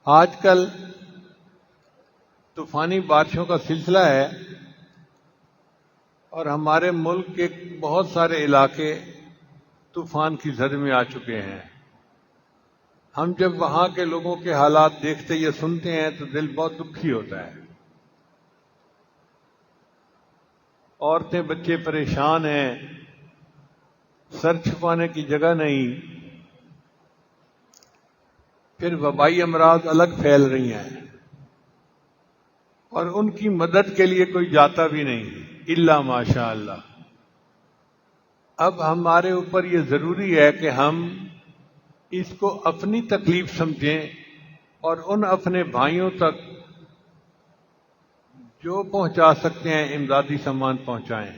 آج کل طوفانی بارشوں کا سلسلہ ہے اور ہمارے ملک کے بہت سارے علاقے طوفان کی زد میں آ چکے ہیں۔ ہم جب وہاں کے لوگوں کے حالات دیکھتے یا سنتے ہیں تو دل بہت دکھی ہوتا ہے۔ عورتیں بچے پریشان ہیں، سر چھپانے کی جگہ نہیں، پھر وبائی امراض الگ پھیل رہی ہیں اور ان کی مدد کے لیے کوئی جاتا بھی نہیں الا ماشاء اللہ۔ اب ہمارے اوپر یہ ضروری ہے کہ ہم اس کو اپنی تکلیف سمجھیں اور ان اپنے بھائیوں تک جو پہنچا سکتے ہیں امدادی سامان پہنچائیں،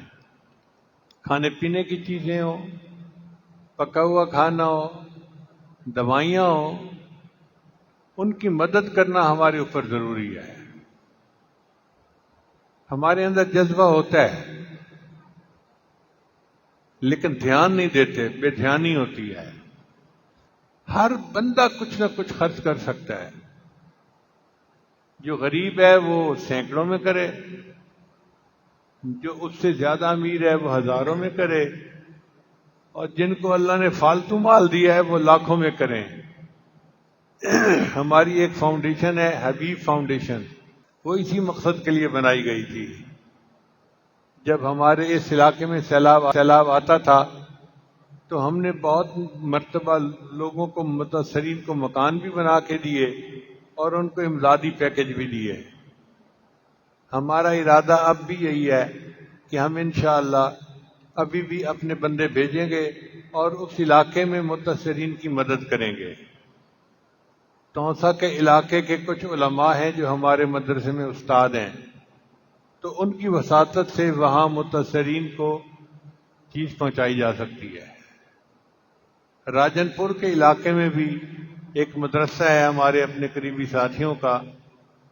کھانے پینے کی چیزیں ہوں، پکا ہوا کھانا ہو، دوائیاں ہوں، ان کی مدد کرنا ہمارے اوپر ضروری ہے۔ ہمارے اندر جذبہ ہوتا ہے لیکن دھیان نہیں دیتے، بے دھیانی ہوتی ہے۔ ہر بندہ کچھ نہ کچھ خرچ کر سکتا ہے۔ جو غریب ہے وہ سینکڑوں میں کرے، جو اس سے زیادہ امیر ہے وہ ہزاروں میں کرے، اور جن کو اللہ نے فالتو مال دیا ہے وہ لاکھوں میں کریں۔ ہماری ایک فاؤنڈیشن ہے، حبیب فاؤنڈیشن، وہ اسی مقصد کے لیے بنائی گئی تھی۔ جب ہمارے اس علاقے میں سیلاب آتا تھا تو ہم نے بہت مرتبہ لوگوں کو، متاثرین کو مکان بھی بنا کے دیے اور ان کو امدادی پیکج بھی دیے۔ ہمارا ارادہ اب بھی یہی ہے کہ ہم انشاءاللہ ابھی بھی اپنے بندے بھیجیں گے اور اس علاقے میں متاثرین کی مدد کریں گے۔ تونسا کے علاقے کے کچھ علماء ہیں جو ہمارے مدرسے میں استاد ہیں، تو ان کی وساطت سے وہاں متاثرین کو چیز پہنچائی جا سکتی ہے۔ راجن پور کے علاقے میں بھی ایک مدرسہ ہے ہمارے اپنے قریبی ساتھیوں کا،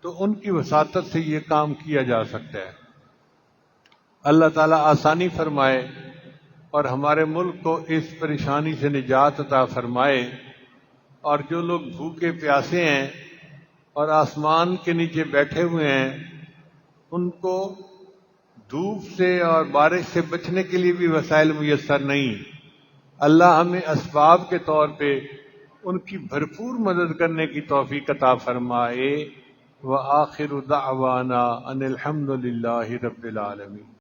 تو ان کی وساطت سے یہ کام کیا جا سکتا ہے۔ اللہ تعالیٰ آسانی فرمائے اور ہمارے ملک کو اس پریشانی سے نجات عطا فرمائے، اور جو لوگ بھوکے پیاسے ہیں اور آسمان کے نیچے بیٹھے ہوئے ہیں ان کو دھوپ سے اور بارش سے بچنے کے لیے بھی وسائل میسر نہیں، اللہ ہمیں اسباب کے طور پہ ان کی بھرپور مدد کرنے کی توفیق عطا فرمائے۔ وآخر دعوانا ان الحمد للہ رب العالمین۔